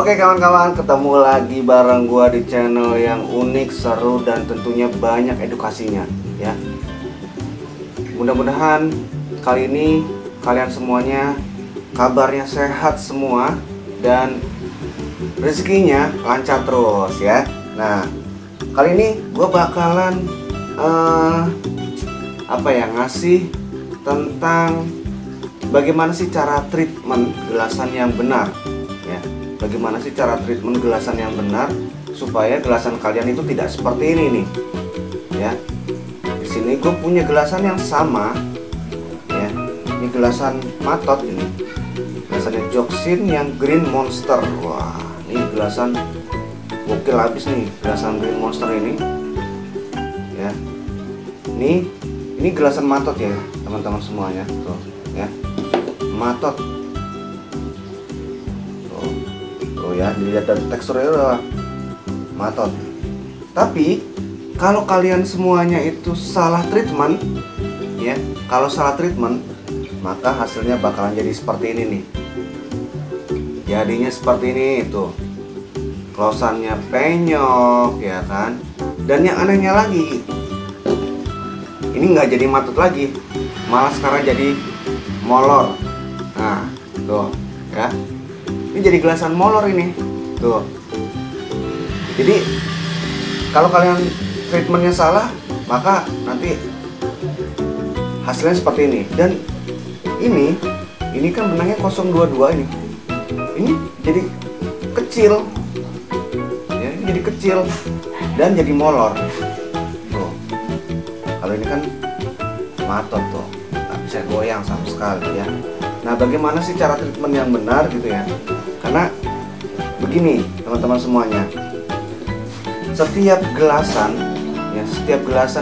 Oke kawan-kawan, ketemu lagi bareng gua di channel yang unik, seru, dan tentunya banyak edukasinya ya. Mudah-mudahan kali ini kalian semuanya kabarnya sehat semua dan rezekinya lancar terus ya. Nah, kali ini gua bakalan ngasih tentang bagaimana sih cara treatment gelasan yang benar ya. Bagaimana sih cara treatment gelasan yang benar supaya gelasan kalian itu tidak seperti ini nih ya. Di sini gue punya gelasan yang sama ya. Ini gelasan Matot ini. Gelasannya Joxin yang Green Monster. Wah, ini gelasan gokil habis nih, gelasan Green Monster ini ya. Ini gelasan Matot ya teman-teman semuanya tuh ya. Matot tuh ya, dilihat dari teksturnya udah Matot. Tapi kalau kalian semuanya itu salah treatment ya, kalau salah treatment maka hasilnya bakalan jadi seperti ini nih. Jadinya seperti ini itu, klosannya penyok ya kan. Dan yang anehnya lagi, ini nggak jadi matut lagi, malah sekarang jadi molor. Nah tuh ya, ini jadi gelasan molor ini tuh. Jadi kalau kalian treatmentnya salah maka nanti hasilnya seperti ini. Dan ini kan benangnya 022 ini jadi kecil ya, ini jadi kecil dan jadi molor tuh. Kalau ini kan Matot tuh nggak bisa goyang sama sekali ya. Nah, bagaimana sih cara treatment yang benar gitu ya? Karena begini teman-teman semuanya, setiap gelasan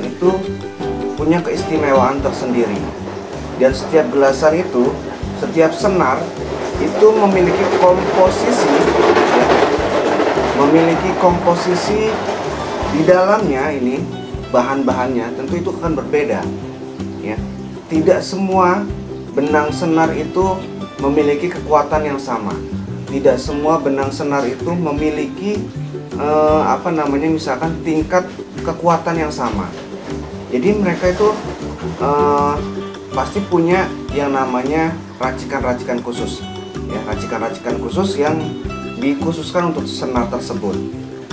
itu punya keistimewaan tersendiri. Dan setiap gelasan itu, setiap senar itu memiliki komposisi di dalamnya ini, bahan-bahannya tentu itu akan berbeda ya. Tidak semua benang senar itu memiliki kekuatan yang sama. Tidak semua benang senar itu memiliki misalkan tingkat kekuatan yang sama. Jadi mereka itu pasti punya yang namanya racikan-racikan khusus ya, racikan-racikan khusus yang dikhususkan untuk senar tersebut.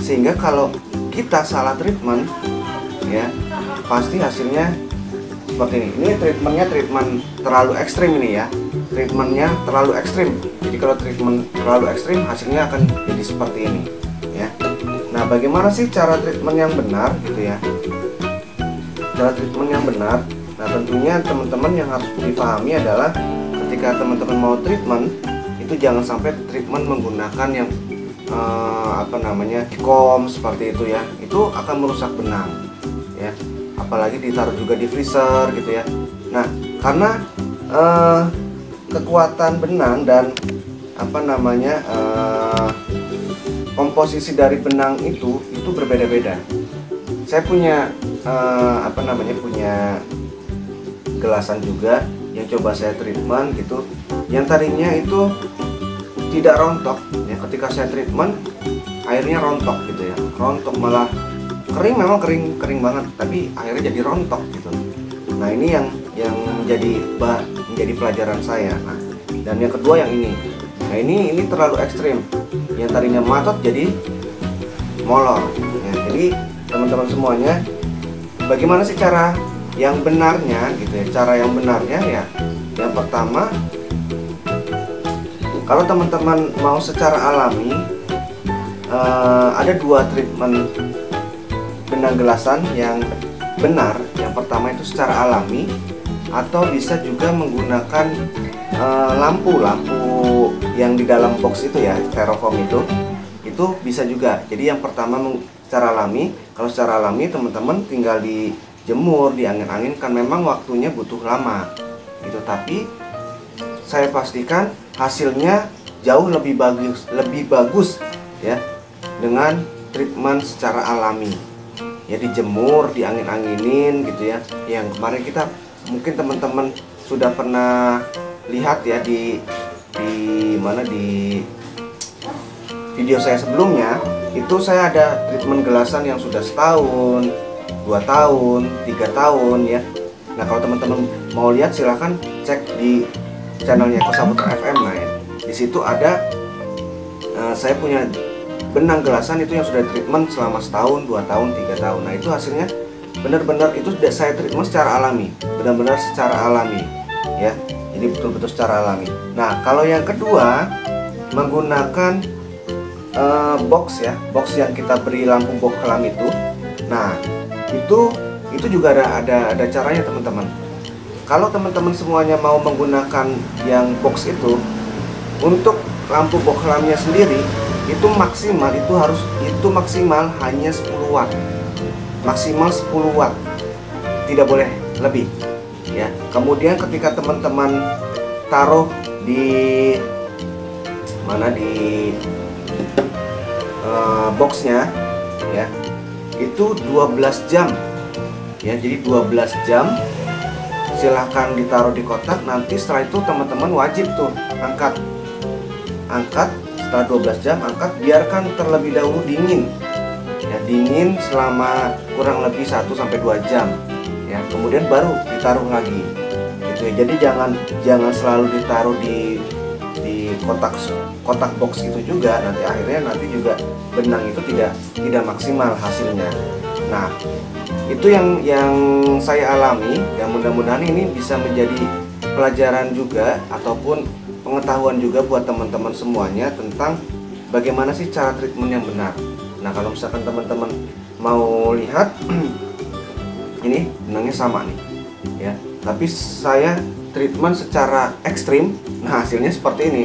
Sehingga kalau kita salah treatment ya, pasti hasilnya seperti ini. Ini treatmentnya terlalu ekstrim ini ya. Treatmentnya terlalu ekstrim. Jadi kalau treatment terlalu ekstrim hasilnya akan jadi seperti ini ya. Nah, bagaimana sih cara treatment yang benar gitu ya? Cara treatment yang benar. Nah, tentunya teman-teman yang harus dipahami adalah ketika teman-teman mau treatment itu jangan sampai treatment menggunakan yang Dikom seperti itu ya. Itu akan merusak benang ya. Apalagi ditaruh juga di freezer gitu ya. Nah, karena kekuatan benang dan komposisi dari benang itu berbeda-beda. Saya punya punya gelasan juga yang coba saya treatment gitu, yang tadinya itu tidak rontok ya. Ketika saya treatment airnya rontok gitu ya, rontok, malah kering, memang kering banget, tapi akhirnya jadi rontok gitu. Nah, ini yang menjadi pelajaran saya. Nah, dan yang kedua yang ini. Nah, ini terlalu ekstrim. Yang tadinya Matot jadi molor ya. Jadi teman-teman semuanya, bagaimana sih cara yang benarnya gitu ya? Cara yang benarnya ya, yang pertama, kalau teman-teman mau secara alami, ada dua treatment benang gelasan yang benar. Yang pertama itu secara alami, atau bisa juga menggunakan lampu yang di dalam box itu ya, styrofoam itu bisa juga. Jadi yang pertama secara alami. Kalau secara alami teman-teman tinggal dijemur, diangin-angin, kan memang waktunya butuh lama gitu, tapi saya pastikan hasilnya jauh lebih bagus ya dengan treatment secara alami ya. Dijemur, diangin-anginin gitu ya. Yang kemarin kita mungkin teman-teman sudah pernah lihat ya di video saya sebelumnya, itu saya ada treatment gelasan yang sudah setahun, 2 tahun, 3 tahun ya. Nah kalau teman-teman mau lihat silahkan cek di channelnya Eko Saputra FM. Nah ya, di situ ada saya punya benang gelasan itu yang sudah treatment selama setahun, 2 tahun, 3 tahun. Nah itu hasilnya benar-benar itu saya treatment secara alami, benar-benar secara alami ya. Jadi betul-betul secara alami. Nah kalau yang kedua menggunakan box ya, box yang kita beri lampu bohlam itu. Nah itu juga ada caranya teman-teman. Kalau teman-teman semuanya mau menggunakan yang box itu, untuk lampu bohlamnya sendiri itu maksimal hanya 10 watt, maksimal 10 watt, tidak boleh lebih ya. Kemudian ketika teman-teman taruh di mana di boxnya ya, itu 12 jam ya. Jadi 12 jam silahkan ditaruh di kotak. Nanti setelah itu teman-teman wajib tuh angkat setelah 12 jam, angkat, biarkan terlebih dahulu dingin ya, dingin selama kurang lebih 1-2 jam ya, kemudian baru ditaruh lagi gitu ya. Jadi jangan selalu ditaruh di kotak box itu juga, nanti akhirnya juga benang itu tidak maksimal hasilnya. Nah itu yang saya alami, dan mudah-mudahan ini bisa menjadi pelajaran juga ataupun pengetahuan juga buat teman-teman semuanya tentang bagaimana sih cara treatment yang benar. Nah kalau misalkan teman-teman mau lihat ini benangnya sama nih ya, tapi saya treatment secara ekstrim. Nah hasilnya seperti ini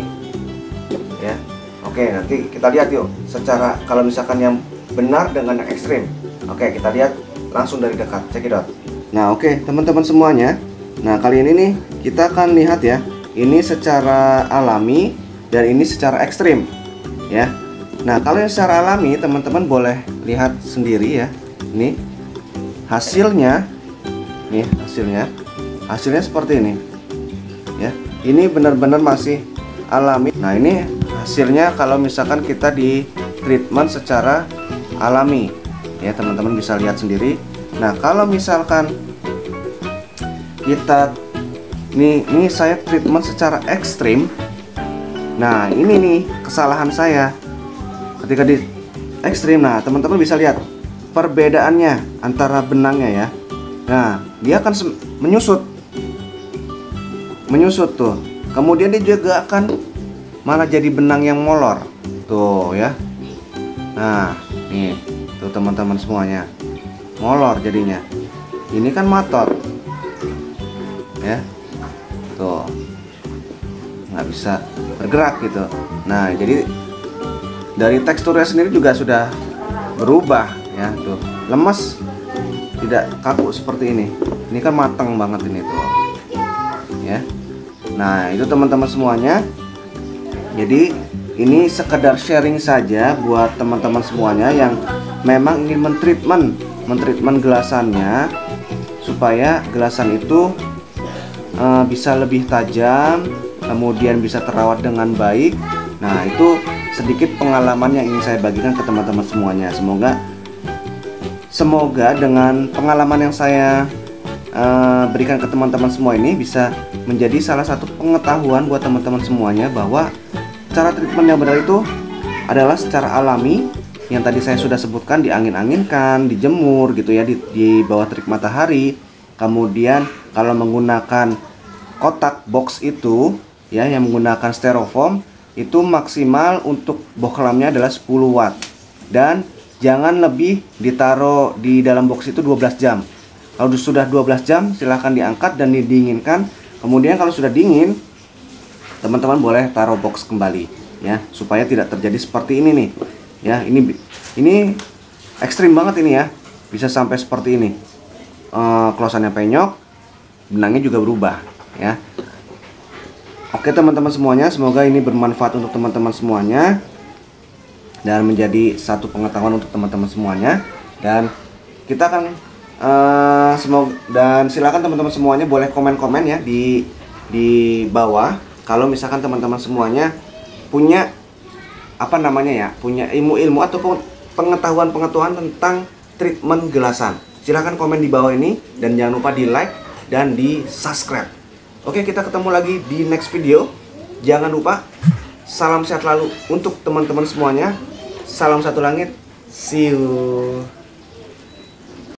ya. Oke, nanti kita lihat yuk secara, kalau misalkan yang benar dengan yang ekstrim. Oke, kita lihat langsung dari dekat, cekidot. Nah oke teman-teman semuanya, nah kali ini nih kita akan lihat ya, ini secara alami dan ini secara ekstrim ya. Nah kalau yang secara alami teman-teman boleh lihat sendiri ya. Ini hasilnya, nih hasilnya seperti ini ya. Ini benar-benar masih alami. Nah ini hasilnya kalau misalkan kita di treatment secara alami ya, teman-teman bisa lihat sendiri. Nah kalau misalkan kita ini saya treatment secara ekstrim. Nah ini nih kesalahan saya ketika di ekstrim. Nah teman-teman bisa lihat perbedaannya antara benangnya ya. Nah dia akan menyusut tuh. Kemudian dia juga akan malah jadi benang yang molor tuh ya. Nah nih tuh teman-teman semuanya, molor jadinya. Ini kan matot ya, tuh nggak bisa bergerak gitu. Nah jadi dari teksturnya sendiri juga sudah berubah ya, tuh lemes, tidak kaku seperti ini. Ini kan matang banget ini tuh ya. Nah itu teman-teman semuanya. Jadi ini sekedar sharing saja buat teman-teman semuanya yang memang ingin mentreatment gelasannya supaya gelasan itu bisa lebih tajam, kemudian bisa terawat dengan baik. Nah itu sedikit pengalaman yang ingin saya bagikan ke teman-teman semuanya. Semoga dengan pengalaman yang saya berikan ke teman-teman semua ini bisa menjadi salah satu pengetahuan buat teman-teman semuanya, bahwa cara treatment yang benar itu adalah secara alami, yang tadi saya sudah sebutkan, diangin-anginkan, dijemur gitu ya, di bawah terik matahari. Kemudian kalau menggunakan kotak box itu ya, yang menggunakan styrofoam, itu maksimal untuk bohlamnya adalah 10 watt, dan jangan lebih ditaruh di dalam box itu 12 jam. Kalau sudah 12 jam silahkan diangkat dan didinginkan. Kemudian kalau sudah dingin, teman-teman boleh taruh box kembali ya, supaya tidak terjadi seperti ini nih ya. Ini ekstrim banget ini ya, bisa sampai seperti ini. Klosannya penyok, benangnya juga berubah ya. Oke teman-teman semuanya, semoga ini bermanfaat untuk teman-teman semuanya dan menjadi satu pengetahuan untuk teman-teman semuanya. Dan kita akan semoga, dan silakan teman-teman semuanya boleh komen-komen ya di bawah kalau misalkan teman-teman semuanya punya apa namanya ya, punya ilmu-ilmu ataupun pengetahuan-pengetahuan tentang treatment gelasan. Silahkan komen di bawah ini dan jangan lupa di like dan di subscribe. Oke, kita ketemu lagi di next video. Jangan lupa, salam sehat lalu untuk teman-teman semuanya. Salam satu langit. See you.